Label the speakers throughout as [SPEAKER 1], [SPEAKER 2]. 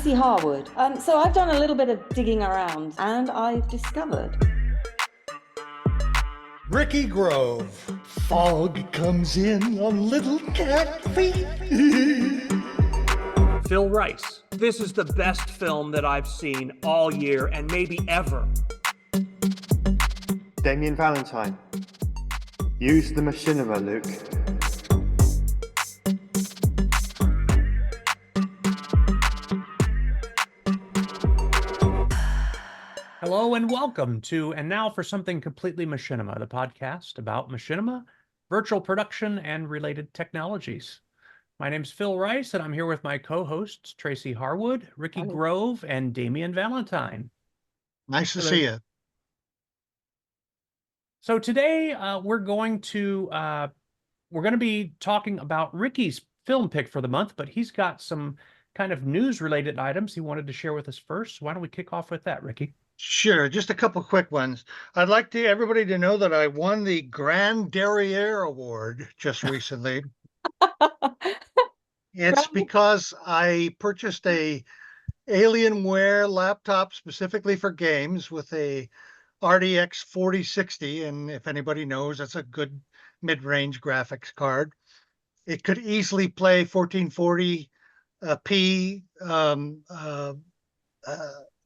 [SPEAKER 1] Tracy Harwood. So I've done a little bit of digging around and I've discovered.
[SPEAKER 2] Ricky Grove. Fog comes in on little cat feet.
[SPEAKER 3] Phil Rice. This is the best film that I've seen all year and maybe ever.
[SPEAKER 4] Damien Valentine. Use the machinima, Luke.
[SPEAKER 3] Hello and welcome to And Now for Something Completely Machinima, the podcast about machinima, virtual production, and related technologies. My name's Phil Rice, and I'm here with my co-hosts, Tracy Harwood, Ricky Grove, and Damien Valentine.
[SPEAKER 2] Nice to see you.
[SPEAKER 3] So today we're going to be talking about Ricky's film pick for the month, but he's got some kind of news-related items he wanted to share with us first. So why don't we kick off with that, Ricky?
[SPEAKER 2] Sure, just a couple quick ones. I'd like everybody to know that I won the Grand Derriere Award just recently. It's because I purchased a Alienware laptop specifically for games with a RTX 4060, and if anybody knows, that's a good mid-range graphics card. It could easily play 1440p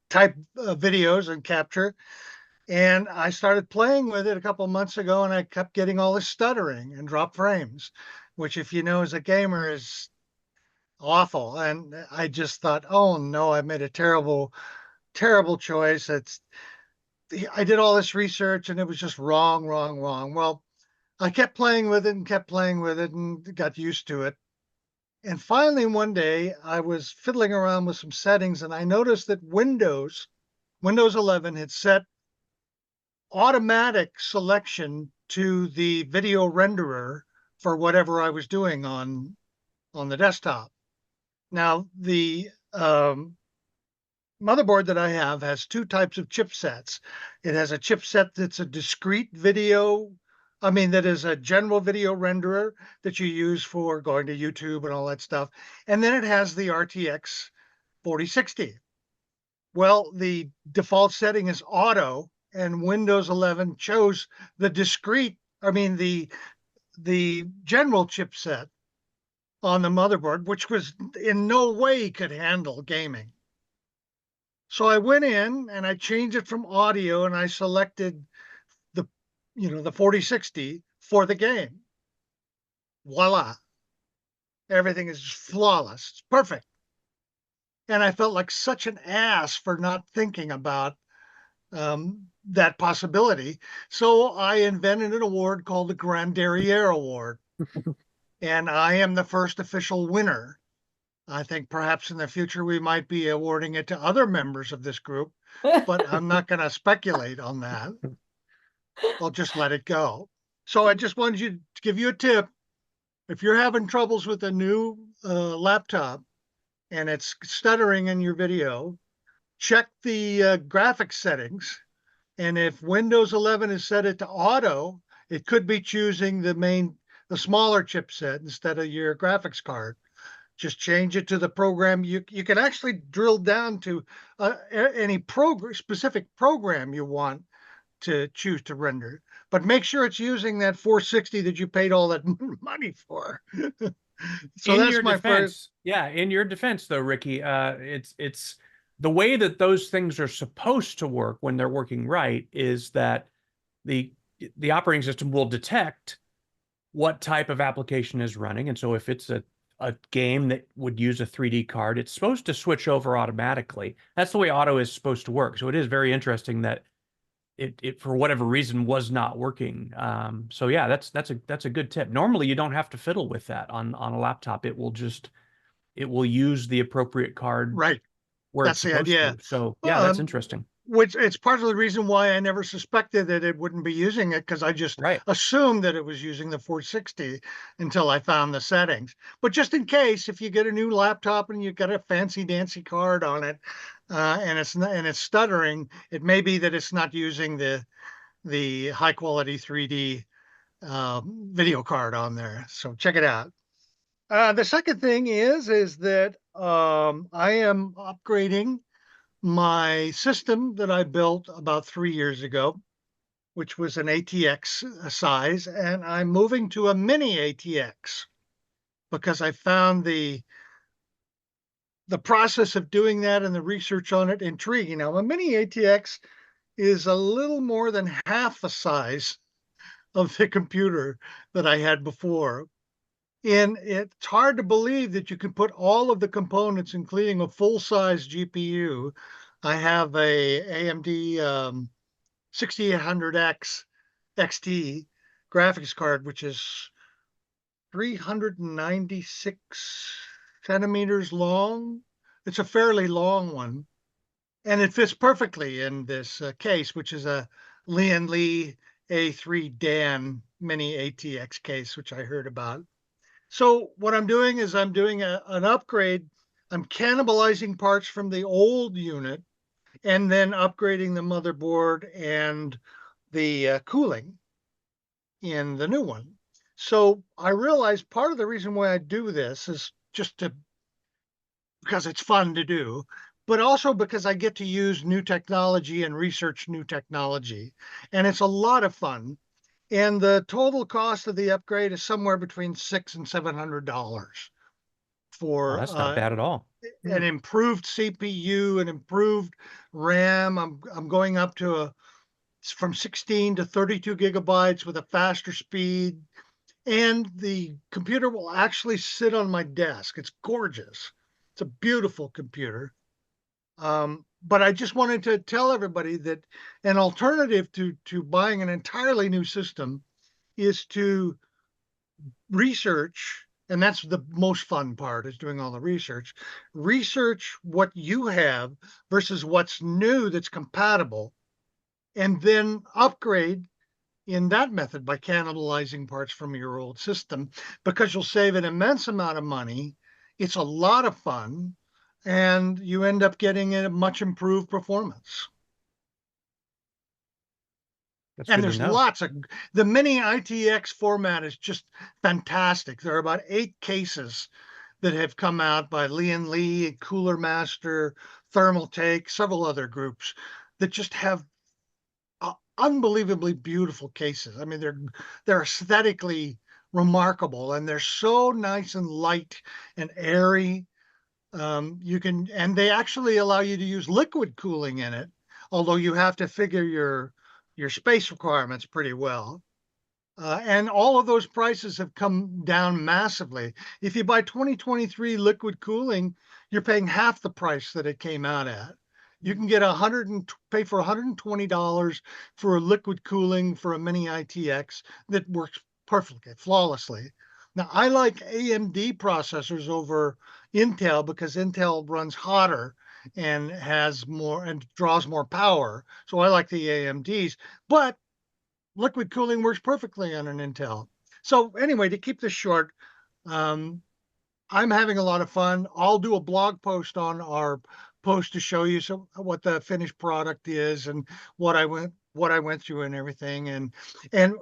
[SPEAKER 2] type videos and capture. And I started playing with it a couple of months ago, and I kept getting all this stuttering and drop frames, which, if you know, as a gamer, is awful. And I just thought, oh no, I made a terrible choice. I did all this research and it was just wrong. Well, I kept playing with it and got used to it. And finally, one day, I was fiddling around with some settings, and I noticed that Windows 11 had set automatic selection to the video renderer for whatever I was doing on the desktop. Now, the motherboard that I have has two types of chipsets. It has a chipset that's a discrete that is a general video renderer that you use for going to YouTube and all that stuff. And then it has the RTX 4060. Well, the default setting is auto, and Windows 11 chose the general chipset on the motherboard, which was in no way could handle gaming. So I went in and I changed it from audio, and I selected the 4060 for the game. Voila. Everything is flawless. It's perfect. And I felt like such an ass for not thinking about that possibility. So I invented an award called the Grand Derriere Award. And I am the first official winner. I think perhaps in the future we might be awarding it to other members of this group, but I'm not going to speculate on that. I'll just let it go. So I just wanted to give you a tip. If you're having troubles with a new laptop and it's stuttering in your video, check the graphics settings. And if Windows 11 has set it to auto, it could be choosing the smaller chipset instead of your graphics card. Just change it to the program. You can actually drill down to any specific program you want to choose to render, but make sure it's using that 460 that you paid all that money for. So
[SPEAKER 3] in
[SPEAKER 2] that's
[SPEAKER 3] your
[SPEAKER 2] my
[SPEAKER 3] defense,
[SPEAKER 2] first.
[SPEAKER 3] Yeah, in your defense, though, Ricky, it's the way that those things are supposed to work when they're working right is that the operating system will detect what type of application is running, and so if it's a game that would use a 3D card, it's supposed to switch over automatically. That's the way auto is supposed to work. So it is very interesting that it for whatever reason was not working. So yeah, that's a good tip. Normally you don't have to fiddle with that on a laptop. It will use the appropriate card
[SPEAKER 2] Right.
[SPEAKER 3] where
[SPEAKER 2] That's
[SPEAKER 3] it's
[SPEAKER 2] the
[SPEAKER 3] supposed
[SPEAKER 2] idea.
[SPEAKER 3] to. So yeah, that's interesting.
[SPEAKER 2] Which it's part of the reason why I never suspected that it wouldn't be using it, because I just assumed that it was using the 460 until I found the settings. But just in case, if you get a new laptop and you've got a fancy dancy card on it, and it's stuttering, it may be that it's not using the high quality 3D video card on there. So check it out. The second thing is that I am upgrading my system that I built about 3 years ago, which was an ATX size, and I'm moving to a mini ATX because I found the process of doing that and the research on it intriguing. Now, a mini ATX is a little more than half the size of the computer that I had before. And it's hard to believe that you can put all of the components, including a full-size GPU. I have a AMD 6800X XT graphics card, which is 396 centimeters long. It's a fairly long one, and it fits perfectly in this case, which is a Lee A3 Dan mini ATX case, which I heard about. So what I'm doing is I'm doing an upgrade. I'm cannibalizing parts from the old unit and then upgrading the motherboard and the cooling in the new one. So I realized part of the reason why I do this is just because it's fun to do, but also because I get to use new technology and research new technology. And it's a lot of fun. And the total cost of the upgrade is somewhere between $600 and $700
[SPEAKER 3] Oh,
[SPEAKER 2] for
[SPEAKER 3] that's not bad at all.
[SPEAKER 2] an improved CPU, an improved RAM. I'm going up to from 16 to 32 gigabytes with a faster speed, and the computer will actually sit on my desk. It's gorgeous. It's a beautiful computer. But I just wanted to tell everybody that an alternative to buying an entirely new system is to research, and that's the most fun part, is doing all the research. Research what you have versus what's new that's compatible, and then upgrade in that method by cannibalizing parts from your old system, because you'll save an immense amount of money. It's a lot of fun, and you end up getting a much improved performance.
[SPEAKER 3] That's
[SPEAKER 2] And
[SPEAKER 3] good to
[SPEAKER 2] there's
[SPEAKER 3] know.
[SPEAKER 2] lots of the mini ITX format is just fantastic. There are about 8 cases that have come out by Lee, Cooler Master, Thermal Take, several other groups that just have unbelievably beautiful cases. I mean, they're aesthetically remarkable, and they're so nice and light and airy. You can, and they actually allow you to use liquid cooling in it, although you have to figure your space requirements pretty well. And all of those prices have come down massively. If you buy 2023 liquid cooling, you're paying half the price that it came out at. You can get pay for $120 for a liquid cooling for a mini ITX that works perfectly, flawlessly. Now, I like AMD processors over Intel because Intel runs hotter and has more and draws more power. So I like the AMDs, but liquid cooling works perfectly on an Intel. So anyway, to keep this short, um, I'm having a lot of fun. I'll do a blog post on our post to show you what the finished product is and what I went through and everything. And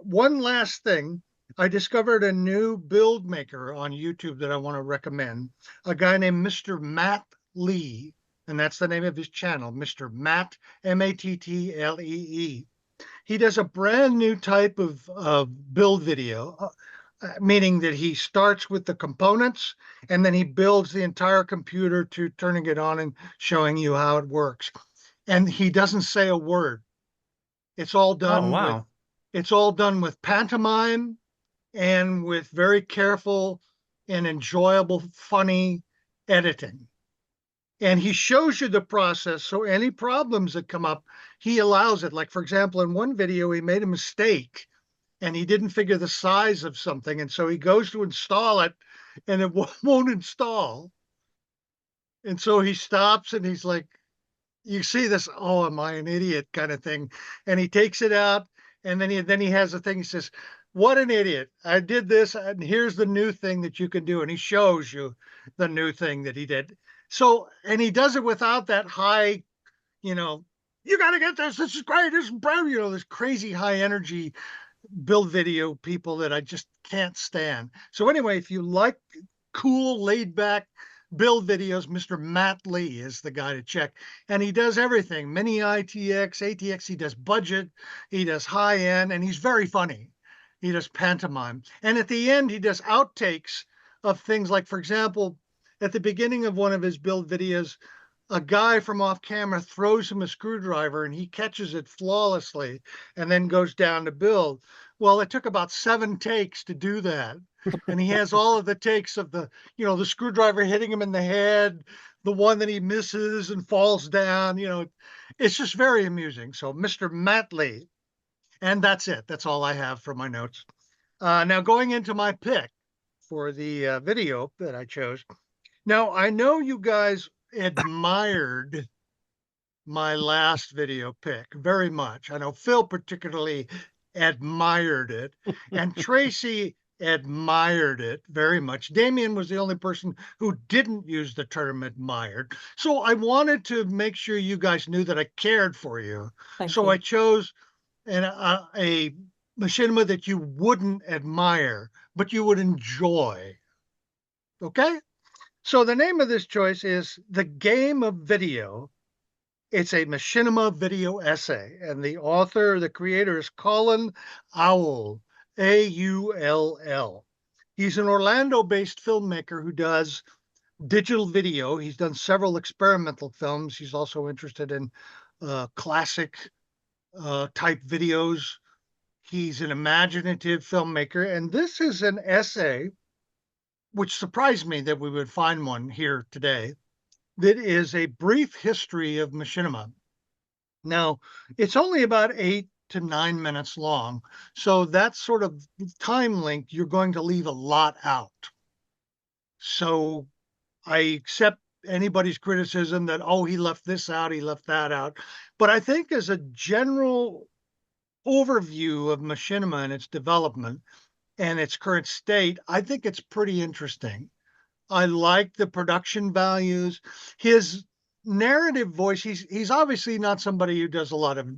[SPEAKER 2] one last thing, I discovered a new build maker on YouTube that I want to recommend. A guy named Mr. Matt Lee, and that's the name of his channel, Mr. Matt Mattle. He does a brand new type of build video, meaning that he starts with the components and then he builds the entire computer to turning it on and showing you how it works. And he doesn't say a word. It's all
[SPEAKER 3] Oh,
[SPEAKER 2] done with
[SPEAKER 3] wow.
[SPEAKER 2] it's all done with pantomime and with very careful and enjoyable, funny editing. And he shows you the process. So any problems that come up, he allows it. Like, for example, in one video, he made a mistake and he didn't figure the size of something. And so he goes to install it and it won't install. And so he stops and he's like, you see this, oh, am I an idiot kind of thing. And he takes it out and then he has a thing. He says, what an idiot. I did this and here's the new thing that you can do. And he shows you the new thing that he did. So, and he does it without that high, you know, you got to get this. This is great. This is brand, this crazy high energy build video people that I just can't stand. So anyway, if you like cool, laid back build videos. Mr. Matt Lee is the guy to check. And he does everything, mini ITX, ATX. He does budget, he does high end, and he's very funny. He does pantomime. And at the end, he does outtakes of things like, for example, at the beginning of one of his build videos, a guy from off camera throws him a screwdriver and he catches it flawlessly and then goes down to build. Well, it took about 7 takes to do that. And he has all of the takes of the, the screwdriver hitting him in the head, the one that he misses and falls down, it's just very amusing. So Mr. Matt Lee, and that's it. That's all I have for my notes. Now going into my pick for the video that I chose. Now, I know you guys admired my last video pick very much. I know Phil particularly admired it, and Tracy admired it very much. Damien was the only person who didn't use the term admired. So I wanted to make sure you guys knew that I cared for you.
[SPEAKER 1] Thank you.
[SPEAKER 2] I chose a machinima that you wouldn't admire, but you would enjoy. Okay? So the name of this choice is The Game of Video. It's a machinima video essay, and the author, the creator is Collin Aull, Aull. He's an Orlando-based filmmaker who does digital video. He's done several experimental films. He's also interested in classic type videos. He's an imaginative filmmaker, and this is an essay which surprised me that we would find one here today, that is a brief history of machinima. Now, it's only about 8 to 9 minutes long, so that sort of time length, you're going to leave a lot out. So I accept anybody's criticism that, oh, he left this out, he left that out. But I think as a general overview of machinima and its development, and its current state, I think it's pretty interesting. I like the production values. His narrative voice, he's obviously not somebody who does a lot of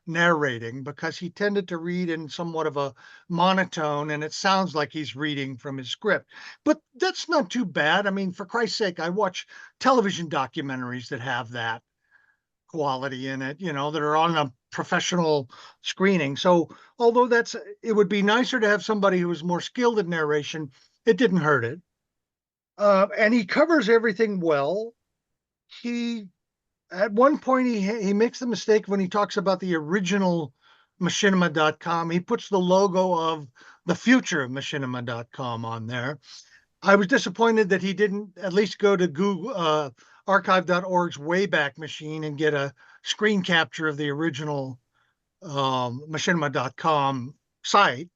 [SPEAKER 2] narrating, because he tended to read in somewhat of a monotone, and it sounds like he's reading from his script. But that's not too bad. I mean, for Christ's sake, I watch television documentaries that have that quality in it, that are on a professional screening. So although it would be nicer to have somebody who was more skilled in narration, it didn't hurt it. And he covers everything well. At one point, he makes the mistake when he talks about the original machinima.com. He puts the logo of the future of machinima.com on there. I was disappointed that he didn't at least go to Google archive.org's Wayback Machine and get a screen capture of the original machinima.com site,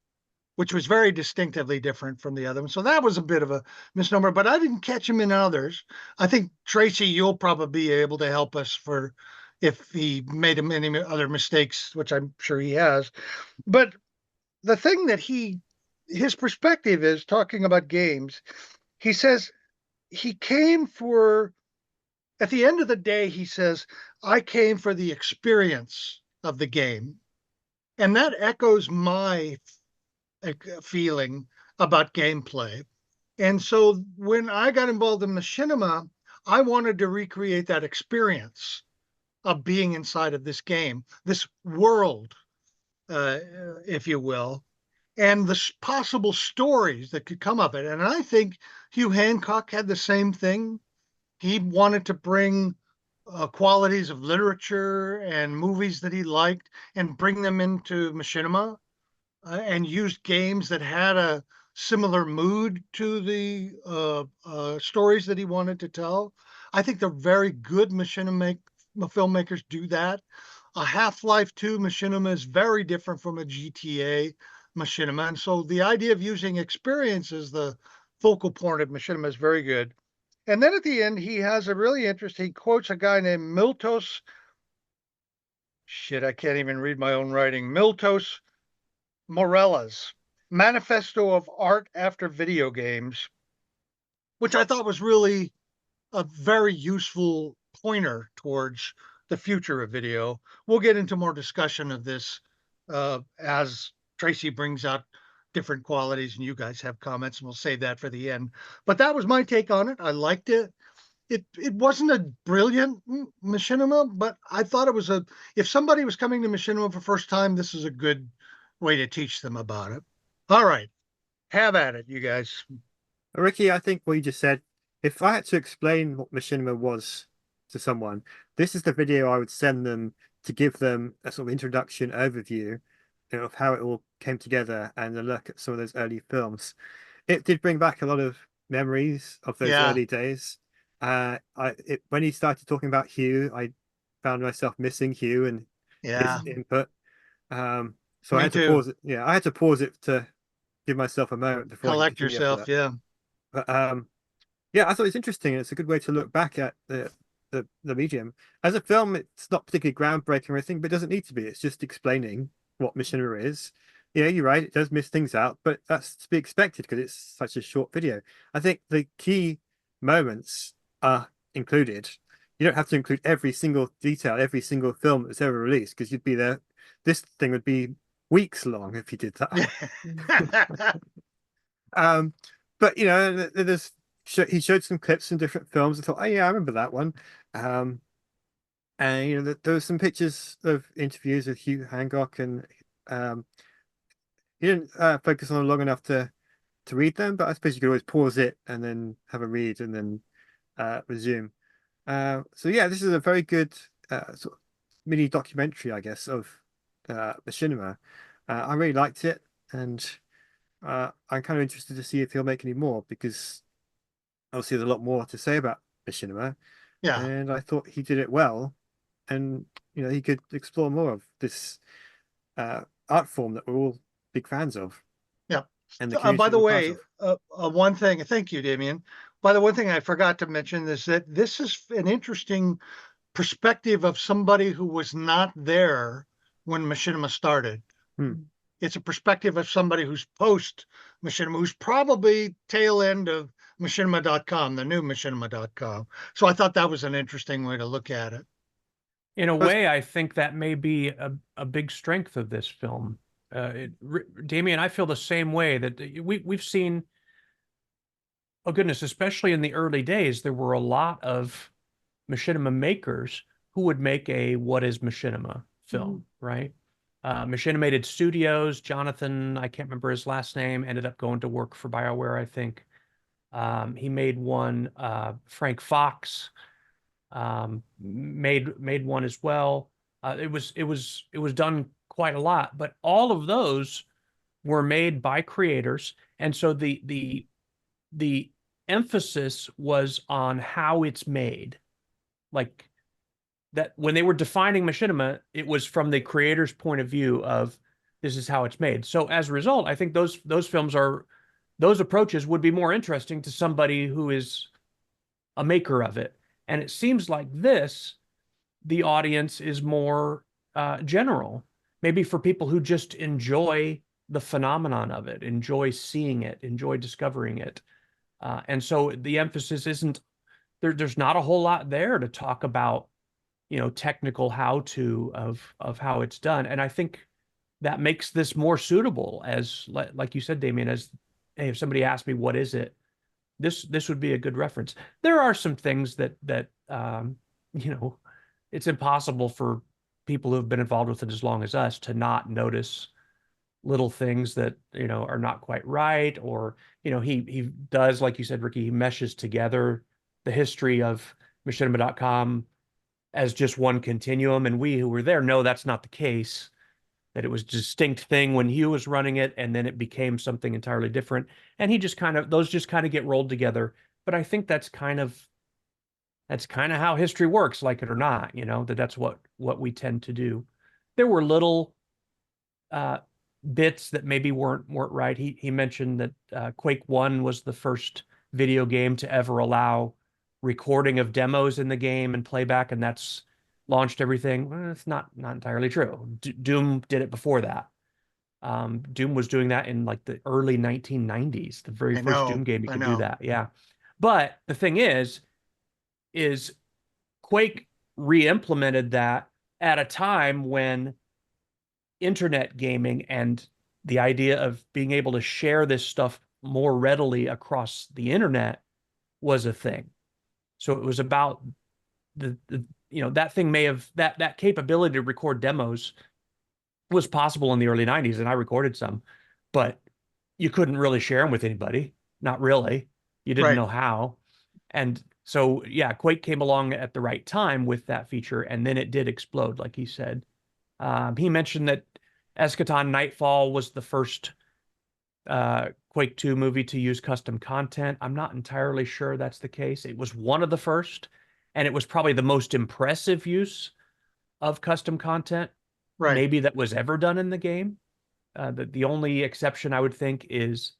[SPEAKER 2] which was very distinctively different from the other one. So that was a bit of a misnomer, but I didn't catch him in others. I think, Tracy, you'll probably be able to help us for if he made any other mistakes, which I'm sure he has. But the thing that his perspective is, talking about games, he says he came for, at the end of the day, he says, I came for the experience of the game. And that echoes my feeling about gameplay. And so when I got involved in machinima, I wanted to recreate that experience of being inside of this game, this world, if you will, and the possible stories that could come of it. And I think Hugh Hancock had the same thing. He wanted to bring qualities of literature and movies that he liked and bring them into machinima, and used games that had a similar mood to the stories that he wanted to tell. I think the very good machinima filmmakers do that. A Half-Life 2 machinima is very different from a GTA machinima. And so the idea of using experience as the focal point of machinima is very good. And then at the end, he has a really interesting, he quotes a guy named Miltos. I can't even read my own writing. Miltos Morella's Manifesto of Art After Video Games, which I thought was really a very useful pointer towards the future of video. We'll get into more discussion of this as Tracy brings out different qualities, and you guys have comments, and we'll save that for the end. But that was my take on it. I liked it. It wasn't a brilliant machinima, but I thought it was if somebody was coming to machinima for first time, this is a good way to teach them about it. All right, have at it, you guys.
[SPEAKER 4] Ricky, I think what you just said, if I had to explain what machinima was to someone, this is the video I would send them to give them a sort of introduction overview of how it all came together and a look at some of those early films. It did bring back a lot of memories of those
[SPEAKER 2] Yeah.
[SPEAKER 4] early days. When he started talking about Hugh, I found myself missing Hugh and
[SPEAKER 2] Yeah,
[SPEAKER 4] his input. So I
[SPEAKER 2] me
[SPEAKER 4] had to
[SPEAKER 2] too.
[SPEAKER 4] pause it. Yeah, I had to pause it to give myself a moment before I could
[SPEAKER 2] Collect
[SPEAKER 4] continue after
[SPEAKER 2] yourself.
[SPEAKER 4] that.
[SPEAKER 2] Yeah.
[SPEAKER 4] But yeah, I thought it was interesting. It's a good way to look back at the medium. As a film, it's not particularly groundbreaking or anything, but it doesn't need to be. It's just explaining what machinima is. Yeah, you're right. It does miss things out, but that's to be expected because it's such a short video. I think the key moments are included. You don't have to include every single detail, every single film that's ever released, because you'd be there. This thing would be weeks long if you did that. But you know, he showed some clips in different films. I thought, oh yeah, I remember that one. And you know, there was some pictures of interviews with Hugh Hancock, and he didn't focus on them long enough to read them. But I suppose you could always pause it and then have a read and then resume. So yeah, this is a very good sort of mini documentary, I guess, of machinima. I really liked it, and I'm kind of interested to see if he'll make any more because obviously there's a lot more to say about machinima,
[SPEAKER 2] Yeah.
[SPEAKER 4] and I thought he did it well, and you know he could explore more of this art form that we're all big fans of,
[SPEAKER 2] Yeah.
[SPEAKER 4] and the community
[SPEAKER 2] By
[SPEAKER 4] that
[SPEAKER 2] the
[SPEAKER 4] we're part
[SPEAKER 2] way,
[SPEAKER 4] of.
[SPEAKER 2] one thing, thank you, Damien. By the one thing I forgot to mention is that this is an interesting perspective of somebody who was not there when machinima started.
[SPEAKER 4] Hmm.
[SPEAKER 2] It's a perspective of somebody who's post machinima, who's probably tail end of machinima.com, the new machinima.com. So I thought that was an interesting way to look at it.
[SPEAKER 3] In a
[SPEAKER 4] Plus-
[SPEAKER 3] way, I think that may be a big strength of this film. Damien, I feel the same way that we've seen, oh goodness, especially in the early days, there were a lot of machinima makers who would make a what is machinima film, right? Machinimated Studios, Jonathan, I can't remember his last name, ended up going to work for BioWare, I think. He made one, Frank Fox made one as well. It was done quite a lot, but all of those were made by creators, and so the emphasis was on how it's made. Like that when they were defining machinima, it was from the creator's point of view of this is how it's made. So as a result, I think those films are those approaches would be more interesting to somebody who is a maker of it. And it seems like this, the audience is more general, maybe for people who just enjoy the phenomenon of it, enjoy seeing it, enjoy discovering it. And so the emphasis isn't there's not a whole lot there to talk about, you know, technical how-to of how it's done. And I think that makes this more suitable as, like you said, Damien, as hey, if somebody asked me, what is it? This would be a good reference. There are some things that you know, it's impossible for people who have been involved with it as long as us to not notice little things that, you know, are not quite right. Or, you know, he does, like you said, Ricky, he meshes together the history of machinima.com as just one continuum. And we who were there know that's not the case, that it was a distinct thing when Hugh was running it, and then it became something entirely different. And he just kind of, those just kind of get rolled together. But I think that's kind of how history works, like it or not, you know, that's what we tend to do. There were little bits that maybe weren't right. He mentioned that Quake 1 was the first video game to ever allow recording of demos in the game and playback, and that's launched everything. Well, it's not entirely true. Doom did it before that. Doom was doing that in like the early 1990s, the very first Doom game you could do that. Yeah. But the thing is Quake re-implemented that at a time when internet gaming and the idea of being able to share this stuff more readily across the internet was a thing. So it was about the that thing may have that capability to record demos was possible in the early 90s, and I recorded some, but you couldn't really share them with anybody. Not really. You didn't
[SPEAKER 2] Right.
[SPEAKER 3] know how. And so, yeah, Quake came along at the right time with that feature, and then it did explode, like he said. He mentioned that Eschaton Nightfall was the first Quake 2 movie to use custom content. I'm not entirely sure that's the case. It was one of the first, and it was probably the most impressive use of custom content
[SPEAKER 2] Right.
[SPEAKER 3] maybe that was ever done in the game. The only exception I would think is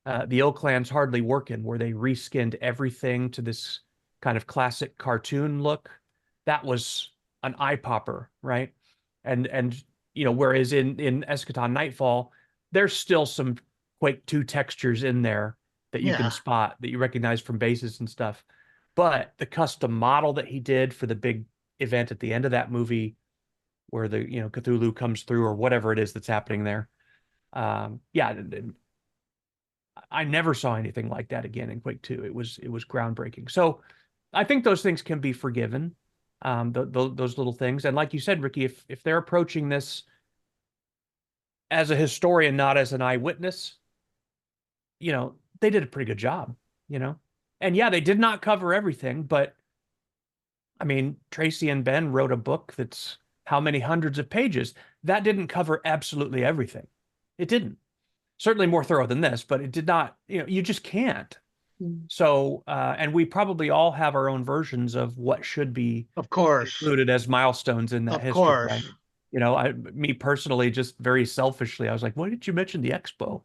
[SPEAKER 3] the Ill Clan's Hardly Working, where they reskinned everything to this kind of classic cartoon look. That was an eye popper, right? And whereas in Eschaton Nightfall, there's still some Quake 2 textures in there that you can spot, that you recognize from bases and stuff. But the custom model that he did for the big event at the end of that movie, where the Cthulhu comes through or whatever it is that's happening there, I never saw anything like that again in Quake 2. It was groundbreaking. So I think those things can be forgiven, those little things. And like you said, Ricky, if they're approaching this as a historian, not as an eyewitness, they did a pretty good job, And yeah, they did not cover everything, but I mean, Tracy and Ben wrote a book that's how many hundreds of pages. That didn't cover absolutely everything. It didn't. Certainly more thorough than this, but it did not, you just can't. So, and we probably all have our own versions of what should be
[SPEAKER 2] Of course.
[SPEAKER 3] included as milestones in that
[SPEAKER 2] Of
[SPEAKER 3] history,
[SPEAKER 2] course.
[SPEAKER 3] right? Me personally, just very selfishly, I was like, why didn't you mention the expo?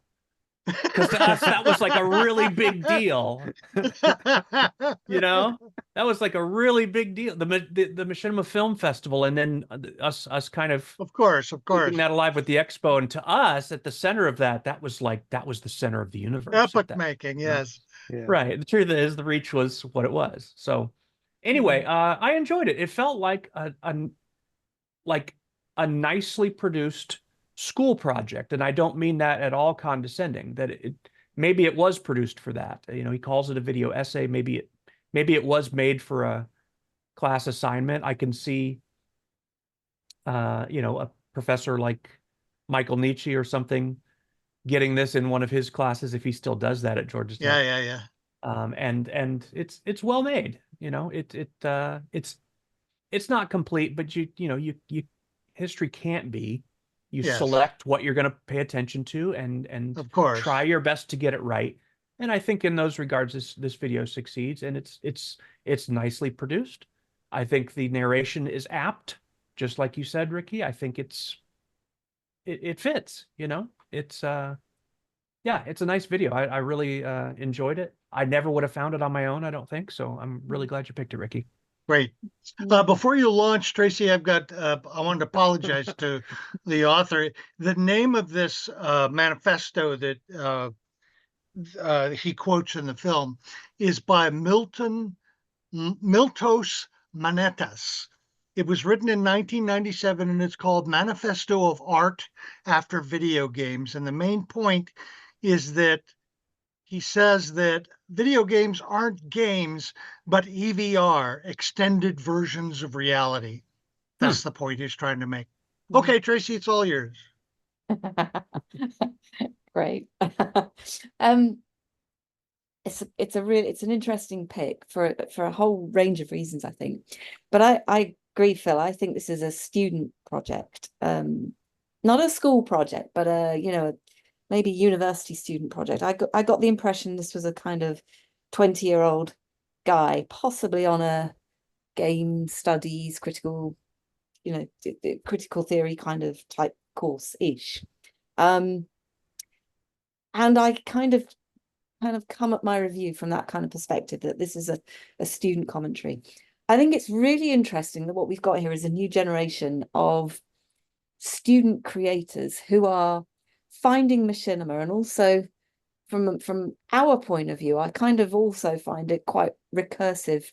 [SPEAKER 3] Because to us, that was like a really big deal. That was like a really big deal. The Machinima Film Festival, and then us kind of
[SPEAKER 2] course,
[SPEAKER 3] keeping that alive with the expo. And to us, at the center of that was the center of the universe.
[SPEAKER 2] Epic making, yes.
[SPEAKER 4] Yeah.
[SPEAKER 3] Right. The truth is, the reach was what it was. So, anyway, I enjoyed it. It felt like a nicely produced school project, and I don't mean that at all condescending. That maybe it was produced for that. He calls it a video essay. Maybe it was made for a class assignment. I can see, a professor like Michael Nietzsche or something getting this in one of his classes, if he still does that at Georgia Tech.
[SPEAKER 2] Yeah.
[SPEAKER 3] And it's well made. It's not complete, but you history can't be. You select what you're going to pay attention to, and
[SPEAKER 2] of course
[SPEAKER 3] try your best to get it right. And I think in those regards, this video succeeds, and it's nicely produced. I think the narration is apt, just like you said, Ricky. I think it fits. It's it's a nice video. I really enjoyed it. I never would have found it on my own, I don't think. So I'm really glad you picked it, Ricky.
[SPEAKER 2] Great. Before you launch, Tracy, I've got, I wanted to apologize to the author. The name of this manifesto that he quotes in the film is by Miltos Manetas. It was written in 1997, and it's called Manifesto of Art After Video Games. And the main point is that he says that video games aren't games, but EVR, extended versions of reality. That's the point he's trying to make. Okay, Tracy, it's all yours.
[SPEAKER 1] Great. It's an interesting pick for a whole range of reasons, I think. But I agree, Phil. I think this is a student project, not a school project, but maybe university student project. I got the impression this was a kind of 20-year-old guy, possibly on a game studies, critical theory kind of type course-ish. And I kind of come at my review from that kind of perspective, that this is a student commentary. I think it's really interesting that what we've got here is a new generation of student creators who are finding machinima, and also from our point of view, I kind of also find it quite recursive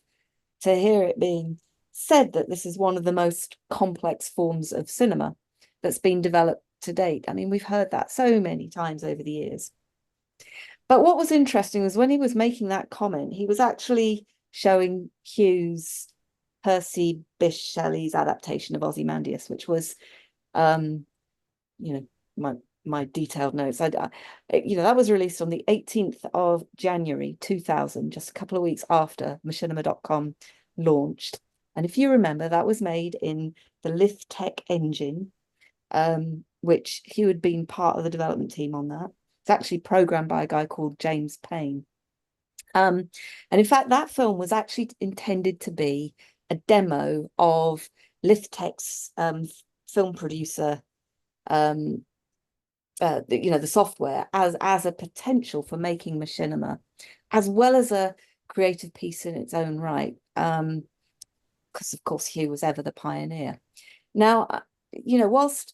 [SPEAKER 1] to hear it being said that this is one of the most complex forms of cinema that's been developed to date. I mean, we've heard that so many times over the years. But what was interesting was when he was making that comment, he was actually showing Hughes Percy Bysshe Shelley's adaptation of Ozymandias, which was, you know, my detailed notes. You know, that was released on the 18th of January 2000, just a couple of weeks after machinima.com launched. And if you remember, that was made in the Lithtech engine, which Hugh had been part of the development team on that. It's actually programmed by a guy called James Payne. And in fact, that film was actually intended to be a demo of Lithtech's film producer, you know, the software as a potential for making machinima, as well as a creative piece in its own right. Because of course Hugh was ever the pioneer. Now, you know, whilst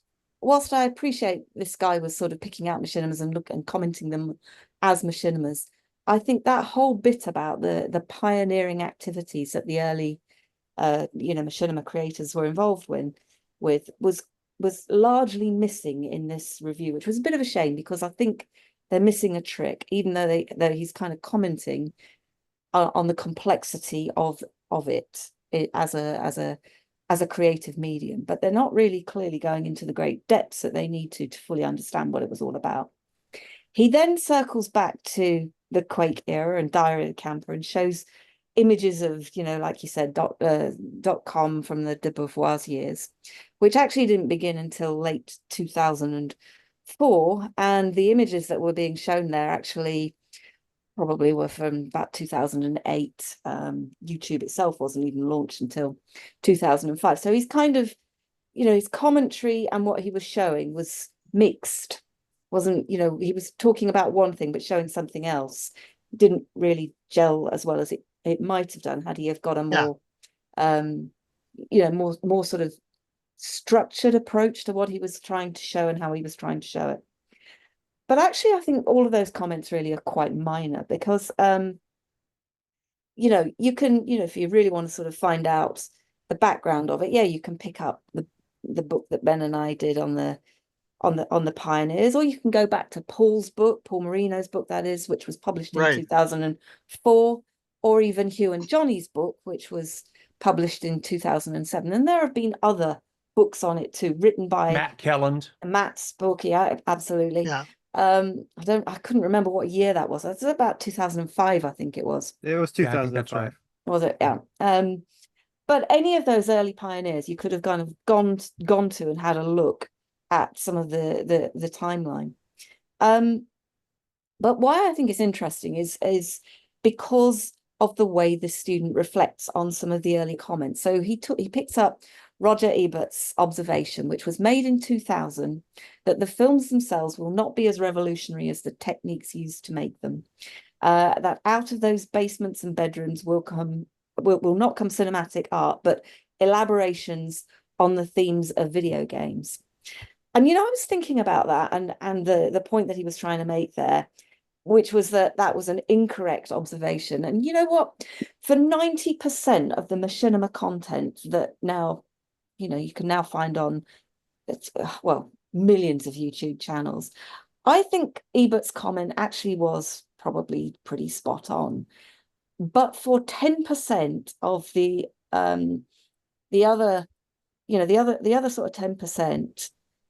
[SPEAKER 1] I appreciate this guy was sort of picking out machinimas and commenting them as machinimas, I think that whole bit about the pioneering activities that the early you know, machinima creators were involved with was largely missing in this review, which was a bit of a shame, because I think they're missing a trick, even though he's kind of commenting on the complexity of it as a creative medium, but they're not really clearly going into the great depths that they need to fully understand what it was all about. He then circles back to the Quake era and Diary of the Camper and shows images of, you know, like you said, .com from the de Beauvoir's years, which actually didn't begin until late 2004. And the images that were being shown there actually probably were from about 2008. YouTube itself wasn't even launched until 2005. So he's kind of, you know, his commentary and what he was showing was mixed. Wasn't, you know, he was talking about one thing but showing something else. Didn't really gel as well as it might have done had he have got a more you know, more sort of structured approach to what he was trying to show and how he was trying to show it. But actually, I think all of those comments really are quite minor, because you know, you can, you know, if you really want to sort of find out the background of it, yeah, you can pick up the book that Ben and I did on the pioneers, or you can go back to Paul's book, Paul Marino's book, that is, which was published in 2004, or even Hugh and Johnny's book, which was published in 2007. And there have been other books on it too, written by
[SPEAKER 3] Matt Kelland.
[SPEAKER 1] Matt's book, yeah, absolutely.
[SPEAKER 2] Yeah.
[SPEAKER 1] I couldn't remember what year that was. It was about 2005, I think it was.
[SPEAKER 4] It was
[SPEAKER 3] Yeah, I think that's
[SPEAKER 4] 2005.
[SPEAKER 3] right.
[SPEAKER 1] Was it? Yeah. But any of those early pioneers, you could have kind of gone to and had a look at some of the timeline. But why I think it's interesting is because of the way the student reflects on some of the early comments. So he picks up Roger Ebert's observation, which was made in 2000, that the films themselves will not be as revolutionary as the techniques used to make them. That out of those basements and bedrooms will not come cinematic art, but elaborations on the themes of video games. And, you know, I was thinking about that and the point that he was trying to make there, which was that was an incorrect observation. And you know what? For 90% of the machinima content that now, you know, you can now find on, well, millions of YouTube channels, I think Ebert's comment actually was probably pretty spot on. But for 10% of the other, you know, the other sort of 10%,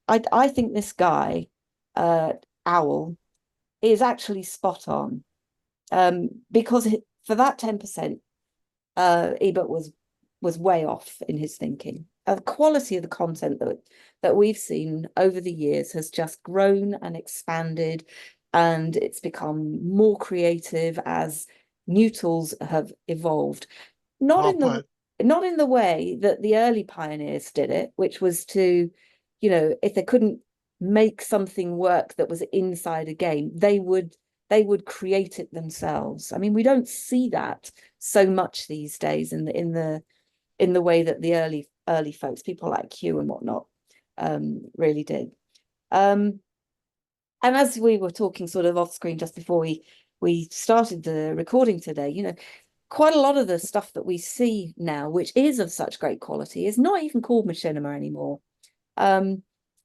[SPEAKER 1] I think this guy, Aull, is actually spot on. Because for that 10%, Ebert was way off in his thinking. The quality of the content that we've seen over the years has just grown and expanded, and it's become more creative as new tools have evolved. Not in the way that the early pioneers did it, which was to, you know, if they couldn't make something work that was inside a game, they would create it themselves. I mean, we don't see that so much these days in the way that the early folks, people like Hugh and whatnot, really did. And as we were talking sort of off screen just before we started the recording today, you know, quite a lot of the stuff that we see now, which is of such great quality, is not even called machinima anymore.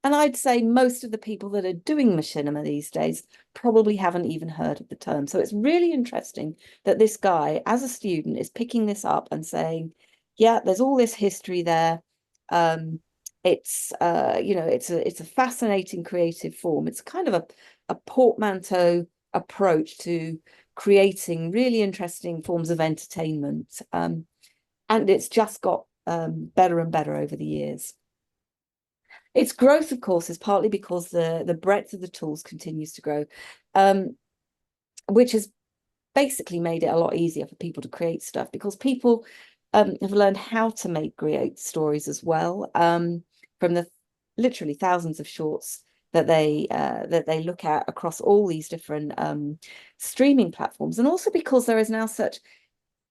[SPEAKER 1] And I'd say most of the people that are doing machinima these days probably haven't even heard of the term. So it's really interesting that this guy, as a student, is picking this up and saying, yeah, there's all this history there. It's it's a fascinating creative form. It's kind of a portmanteau approach to creating really interesting forms of entertainment. And it's just got better and better over the years. Its growth, of course, is partly because the breadth of the tools continues to grow, which has basically made it a lot easier for people to create stuff, because people have learned how to create stories as well, from the literally thousands of shorts that they look at across all these different streaming platforms, and also because there is now such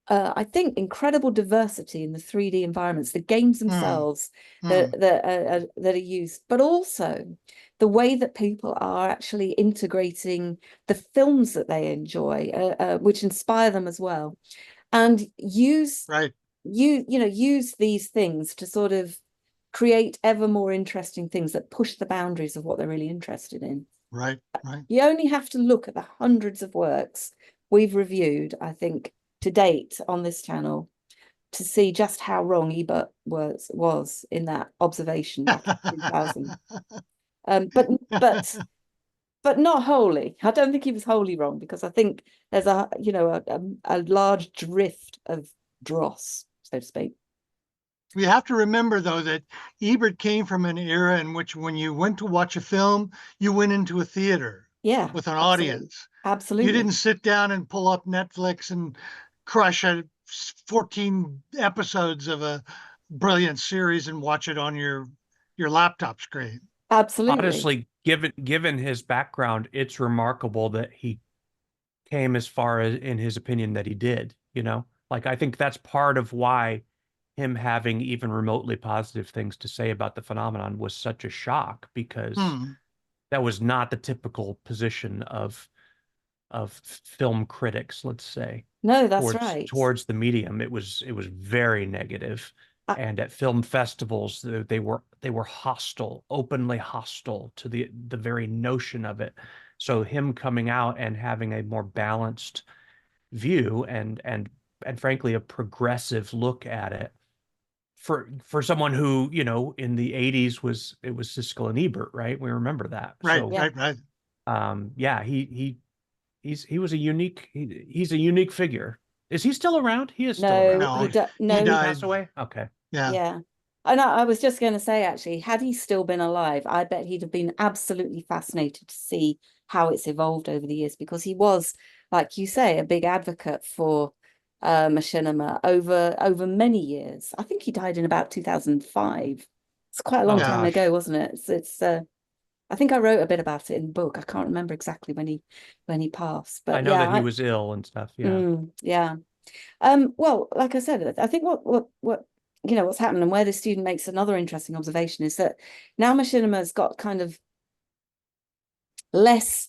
[SPEAKER 1] I think incredible diversity in the 3D environments, the games themselves that are used, but also the way that people are actually integrating the films that they enjoy, which inspire them as well, and use these things to sort of create ever more interesting things that push the boundaries of what they're really interested in.
[SPEAKER 2] Right.
[SPEAKER 1] You only have to look at the hundreds of works we've reviewed, I think, to date on this channel, to see just how wrong Ebert was in that observation back in 2000. But not wholly. I don't think he was wholly wrong, because I think there's a large drift of dross, so to speak.
[SPEAKER 2] We have to remember, though, that Ebert came from an era in which when you went to watch a film, you went into a theater with an audience.
[SPEAKER 1] Absolutely.
[SPEAKER 2] You didn't sit down and pull up Netflix and crush 14 episodes of a brilliant series and watch it on your laptop screen.
[SPEAKER 1] Absolutely.
[SPEAKER 3] Honestly, given his background, it's remarkable that he came as far as, in his opinion, that he did, like, I think that's part of why him having even remotely positive things to say about the phenomenon was such a shock, because that was not the typical position of film critics, let's say.
[SPEAKER 1] No, that's right.
[SPEAKER 3] Towards the medium. It was very negative. And at film festivals, they were hostile, openly hostile to the very notion of it. So him coming out and having a more balanced view and frankly a progressive look at it, for someone who, in the 80s it was Siskel and Ebert, right? We remember that.
[SPEAKER 2] Right,
[SPEAKER 3] so,
[SPEAKER 2] right.
[SPEAKER 3] Yeah, he was a unique he's a unique figure. Is he still around? He is still around.
[SPEAKER 2] No, he died.
[SPEAKER 3] Passed away? Okay.
[SPEAKER 1] Yeah. And I was just going to say, actually, had he still been alive, I bet he'd have been absolutely fascinated to see how it's evolved over the years, because he was, like you say, a big advocate for machinima over many years. I think he died in about 2005. It's quite a long time ago, wasn't it? It's I think I wrote a bit about it in the book. I can't remember exactly when he passed, but
[SPEAKER 3] I know that he was ill and stuff.
[SPEAKER 1] Yeah. Well, like I said, I think what what's happened, and where the student makes another interesting observation, is that now machinima's got kind of less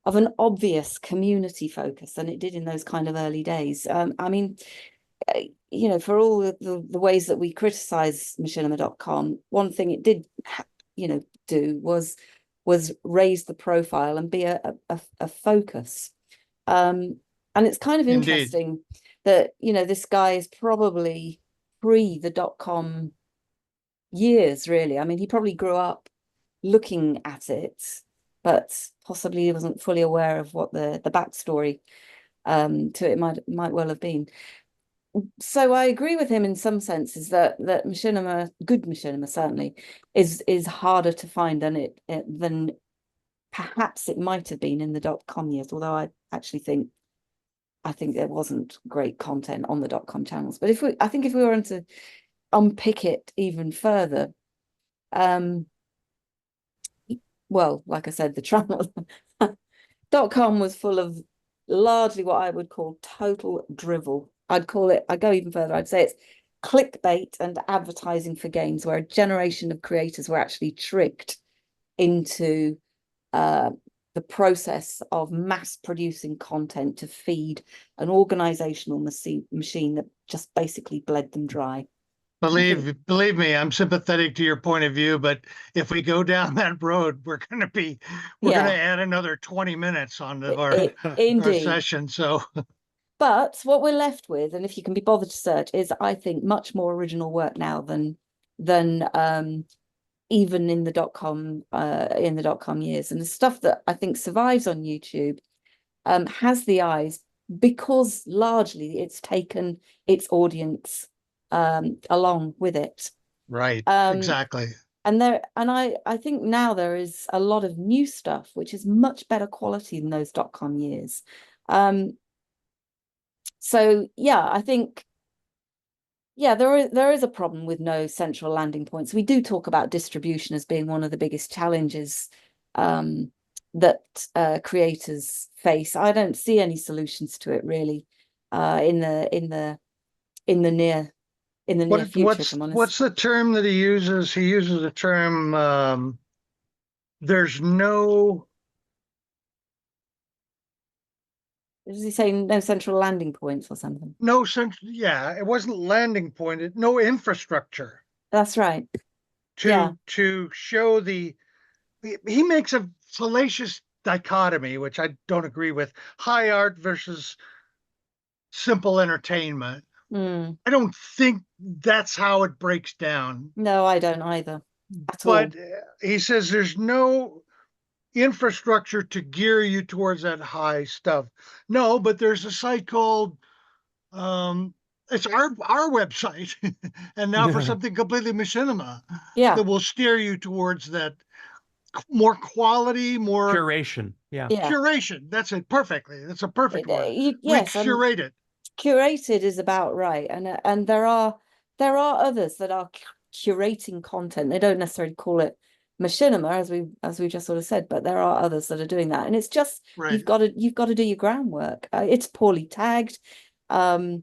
[SPEAKER 1] of an obvious community focus than it did in those kind of early days. I mean, for all the ways that we criticize machinima.com, one thing it did do was raise the profile and be a focus. And it's kind of interesting that this guy is probably pre the .com years, really. I mean, he probably grew up looking at it, but possibly he wasn't fully aware of what the backstory to it might well have been. So I agree with him in some senses that machinima, good machinima, certainly is harder to find than perhaps it might have been in the .com years. Although I think there wasn't great content on the .com channels. But if we were to unpick it even further, well, like I said, the channel .com was full of largely what I would call total drivel. I'd go even further. I'd say it's clickbait and advertising for games, where a generation of creators were actually tricked into the process of mass producing content to feed an organizational machine that just basically bled them dry.
[SPEAKER 2] Believe me, I'm sympathetic to your point of view, but if we go down that road, we're gonna
[SPEAKER 1] Yeah,
[SPEAKER 2] add another 20 minutes onto our
[SPEAKER 1] indeed.
[SPEAKER 2] session. So
[SPEAKER 1] But what we're left with, and if you can be bothered to search, is I think much more original work now than even in the .com years. And the stuff that I think survives on YouTube has the eyes because largely it's taken its audience along with it.
[SPEAKER 2] right,
[SPEAKER 1] Um,
[SPEAKER 2] exactly.
[SPEAKER 1] and I think now there is a lot of new stuff which is much better quality than those .com years. So yeah, I think there is a problem with no central landing points. We do talk about distribution as being one of the biggest challenges that creators face. I don't see any solutions to it really in the near future, if I'm honest.
[SPEAKER 2] What's the term that he uses? He uses the term there's no
[SPEAKER 1] Is he saying no central landing points or something?
[SPEAKER 2] no central, yeah, it wasn't landing pointed, no infrastructure
[SPEAKER 1] That's right. Yeah.
[SPEAKER 2] to show he makes a fallacious dichotomy, which I don't agree with, high art versus simple entertainment.
[SPEAKER 1] Mm.
[SPEAKER 2] I don't think that's how it breaks down.
[SPEAKER 1] No, I don't either at all.
[SPEAKER 2] But he says there's no infrastructure to gear you towards that high stuff. No, but there's a site called it's our website, and now for something completely machinima
[SPEAKER 1] Yeah.
[SPEAKER 2] that will steer you towards that more quality, more
[SPEAKER 3] Curation. Yeah.
[SPEAKER 1] Yeah.
[SPEAKER 2] curation. That's it. Perfectly. That's a perfect word.
[SPEAKER 1] Yes,
[SPEAKER 2] We
[SPEAKER 1] and
[SPEAKER 2] curate it.
[SPEAKER 1] curated is about right, and there are others that are curating content. They don't necessarily call it machinima, as we just sort of said, but there are others that are doing that, and it's just
[SPEAKER 2] Right.
[SPEAKER 1] you've got to do your groundwork. It's poorly tagged. The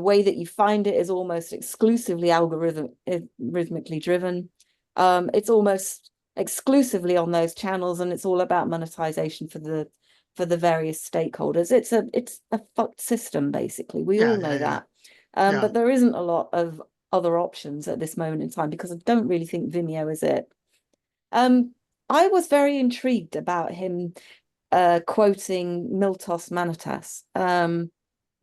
[SPEAKER 1] way that you find it is almost exclusively algorithmically driven. It's almost exclusively on those channels, and it's all about monetization for the various stakeholders. It's a fucked system, basically. We all know that. But there isn't a lot of other options at this moment in time because I don't really think Vimeo is it. I was very intrigued about him quoting Miltos Manitas.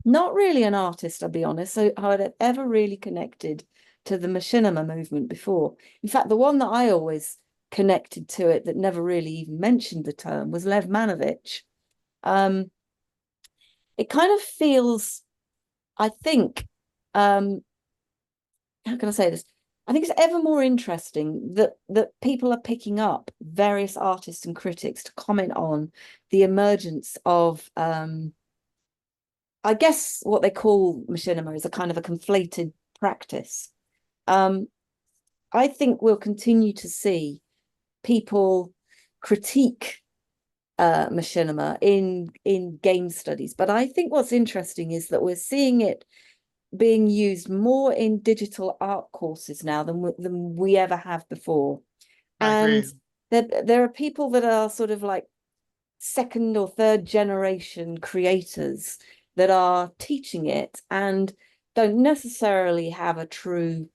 [SPEAKER 1] Not really an artist, I'll be honest. So I'd ever really connected to the machinima movement before. In fact, the one that I always connected to it that never really even mentioned the term was Lev Manovich. It kind of feels, I think, how can I say this? I think it's ever more interesting that people are picking up various artists and critics to comment on the emergence of I guess what they call machinima is a kind of a conflated practice. I think we'll continue to see people critique machinima in game studies, but I think what's interesting is that we're seeing it being used more in digital art courses now than we ever have before. And there are people that are sort of like second or third generation creators that are teaching it and don't necessarily have a true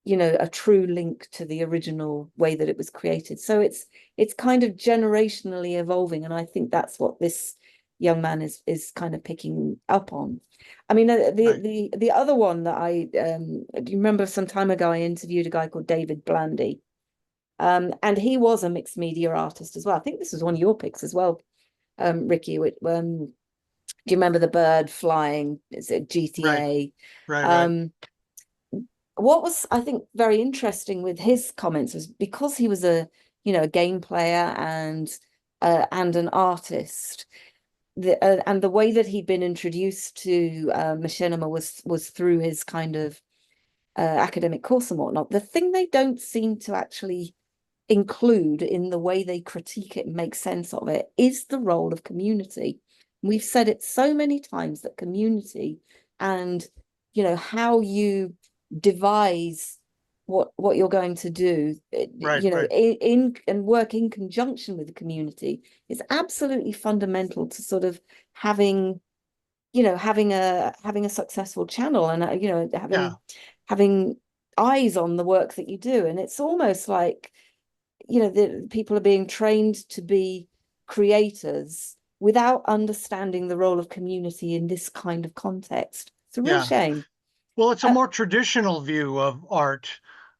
[SPEAKER 1] link to the original way that it was created. So it's kind of generationally evolving, and I think that's what this young man is kind of picking up on. I mean, the other one that do you remember some time ago I interviewed a guy called David Blandy, and he was a mixed media artist as well. I think this was one of your picks as well, Ricky. Do you remember the bird flying? Is it GTA?
[SPEAKER 2] Right.
[SPEAKER 1] What was, I think, very interesting with his comments was because he was a game player and an artist, and the way that he'd been introduced to machinima was through his kind of academic course and whatnot. The thing they don't seem to actually include in the way they critique it and make sense of it is the role of community. We've said it so many times that community and how you devise what you're going to do, in and work in conjunction with the community is absolutely fundamental to sort of having you know, having a successful channel and you know,
[SPEAKER 2] Yeah.
[SPEAKER 1] having eyes on the work that you do. And it's almost like, you know, the people are being trained to be creators without understanding the role of community in this kind of context. It's a real
[SPEAKER 2] Yeah.
[SPEAKER 1] shame.
[SPEAKER 2] Well, it's a
[SPEAKER 1] Uh,
[SPEAKER 2] more traditional view of art,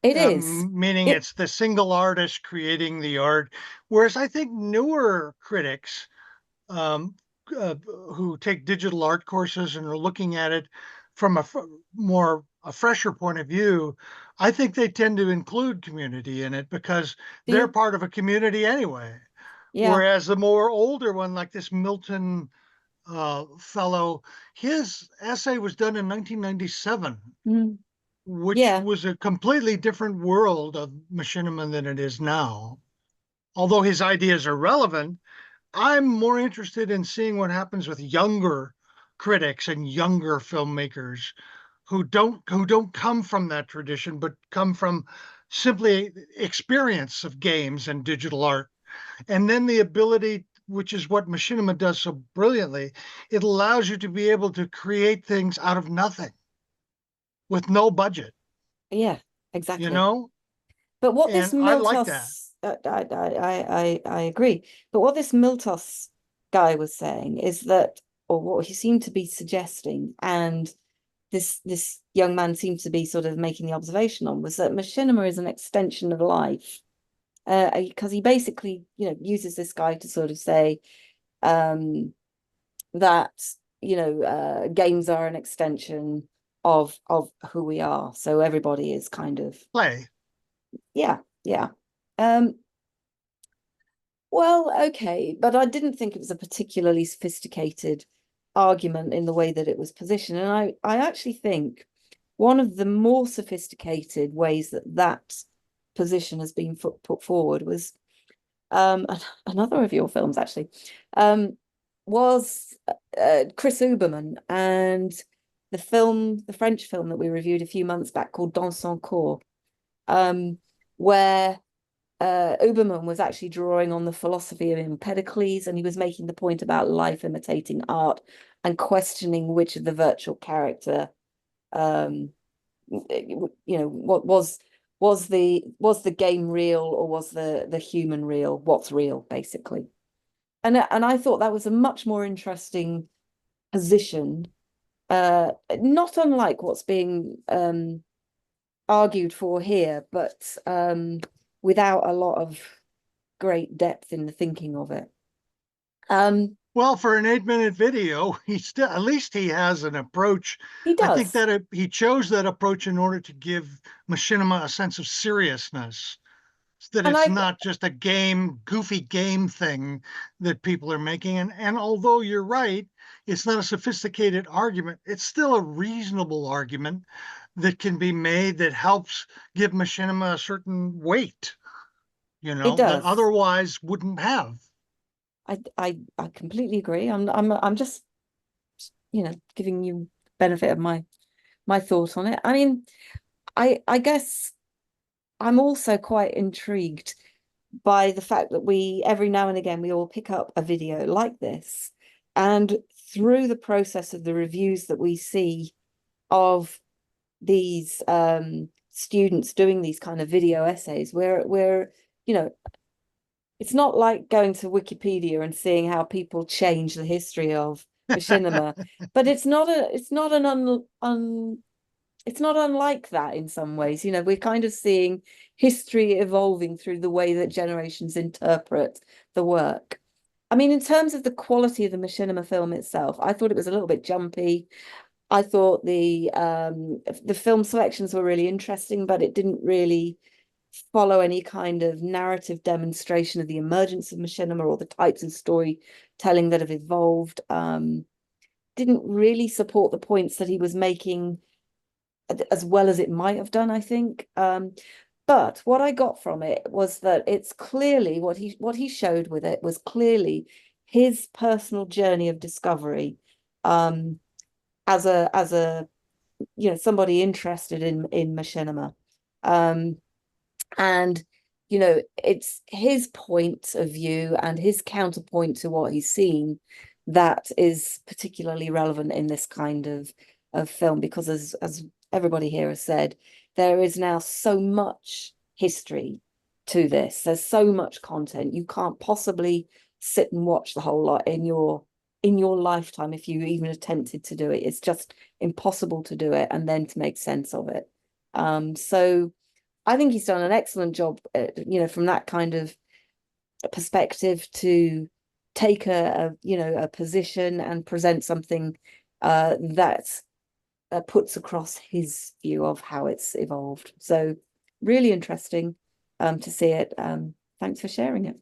[SPEAKER 1] it is.
[SPEAKER 2] meaning
[SPEAKER 1] It,
[SPEAKER 2] it's the single artist creating the art. Whereas I think newer critics um, who take digital art courses and are looking at it from a fresher point of view, I think they tend to include community in it because they're
[SPEAKER 1] do,
[SPEAKER 2] part of a community anyway.
[SPEAKER 1] yeah.
[SPEAKER 2] Whereas the more older one, like this Milton fellow, his essay was done in 1997,
[SPEAKER 1] Mm,
[SPEAKER 2] which
[SPEAKER 1] yeah.
[SPEAKER 2] was a completely different world of machinima than it is now. Although his ideas are relevant, I'm more interested in seeing what happens with younger critics and younger filmmakers who don't come from that tradition, but come from simply experience of games and digital art. And then the ability, which is what machinima does so brilliantly, it allows you to be able to create things out of nothing with no budget,
[SPEAKER 1] Yeah,
[SPEAKER 2] you
[SPEAKER 1] exactly.
[SPEAKER 2] know?
[SPEAKER 1] But what this
[SPEAKER 2] And I like that.
[SPEAKER 1] Miltos, I agree. But what this Miltos guy was saying is that, or what he seemed to be suggesting, and this young man seemed to be sort of making the observation on, was that machinima is an extension of life. Because he basically, you know, uses this guy to sort of say that, you know, games are an extension of who we are. So everybody is kind of,
[SPEAKER 2] Play.
[SPEAKER 1] yeah, yeah. Um, well, okay, but I didn't think it was a particularly sophisticated argument in the way that it was positioned. And I actually think one of the more sophisticated ways that that position has been put forward was another of your films actually, was Chris Uberman and the French film that we reviewed a few months back called Dans son corps, where Uberman was actually drawing on the philosophy of Empedocles, and he was making the point about life imitating art and questioning which of the virtual character, um, you know, what was the game real or was the human real? What's real, basically? And I thought that was a much more interesting position, not unlike what's being argued for here, but without a lot of great depth in the thinking of it.
[SPEAKER 2] Well, for an 8-minute video, he still, at least he has an approach.
[SPEAKER 1] He
[SPEAKER 2] I think
[SPEAKER 1] does.
[SPEAKER 2] that he chose that approach in order to give machinima a sense of seriousness, that
[SPEAKER 1] And
[SPEAKER 2] it's
[SPEAKER 1] I
[SPEAKER 2] not just a game, goofy game thing that people are making. And although you're right, it's not a sophisticated argument, it's still a reasonable argument that can be made that helps give machinima a certain weight,
[SPEAKER 1] it
[SPEAKER 2] that
[SPEAKER 1] does.
[SPEAKER 2] otherwise wouldn't have.
[SPEAKER 1] I completely agree. I'm just, you know, giving you benefit of my thought on it. I mean, I guess I'm also quite intrigued by the fact that we every now and again we all pick up a video like this, and through the process of the reviews that we see of these students doing these kind of video essays, where you know, it's not like going to Wikipedia and seeing how people change the history of machinima, but it's not unlike that in some ways. You know, we're kind of seeing history evolving through the way that generations interpret the work. I mean, in terms of the quality of the machinima film itself, I thought it was a little bit jumpy. I thought the film selections were really interesting, but it didn't really follow any kind of narrative demonstration of the emergence of machinima or the types of storytelling that have evolved. Didn't really support the points that he was making as well as it might have done, I think. But what I got from it was that it's clearly what he showed with it was clearly his personal journey of discovery, as a you know, somebody interested in machinima. And you know, it's his point of view and his counterpoint to what he's seen that is particularly relevant in this kind of film, because as everybody here has said, there is now so much history to this. There's so much content. You can't possibly sit and watch the whole lot in your lifetime if you even attempted to do it. It's just impossible to do it and then to make sense of it. So I think he's done an excellent job, from that kind of perspective, to take a position and present something that puts across his view of how it's evolved. So really interesting to see it. Thanks for sharing it.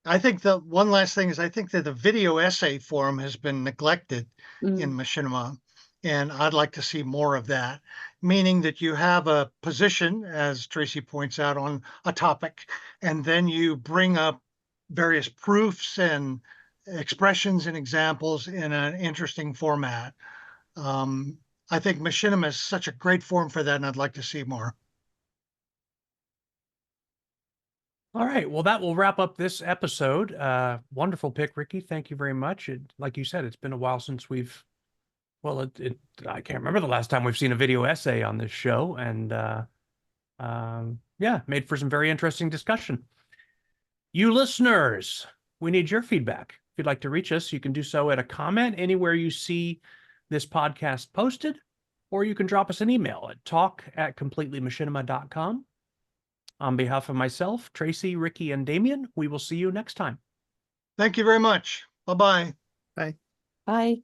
[SPEAKER 2] I think the one last thing is I think that the video essay form has been neglected in machinima, and I'd like to see more of that, meaning that you have a position, as Tracy points out, on a topic, and then you bring up various proofs and expressions and examples in an interesting format. I think machinima is such a great form for that, and I'd like to see more.
[SPEAKER 3] All right. Well, that will wrap up this episode. Wonderful pick, Ricky. Thank you very much. Like you said, it's been a while since I can't remember the last time we've seen a video essay on this show. And yeah, made for some very interesting discussion. You listeners, we need your feedback. If you'd like to reach us, you can do so at a comment anywhere you see this podcast posted, or you can drop us an email at talk@completelymachinima.com. On behalf of myself, Tracy, Ricky, and Damien, we will see you next time.
[SPEAKER 2] Thank you very much. Bye-bye.
[SPEAKER 4] Bye.
[SPEAKER 1] Bye.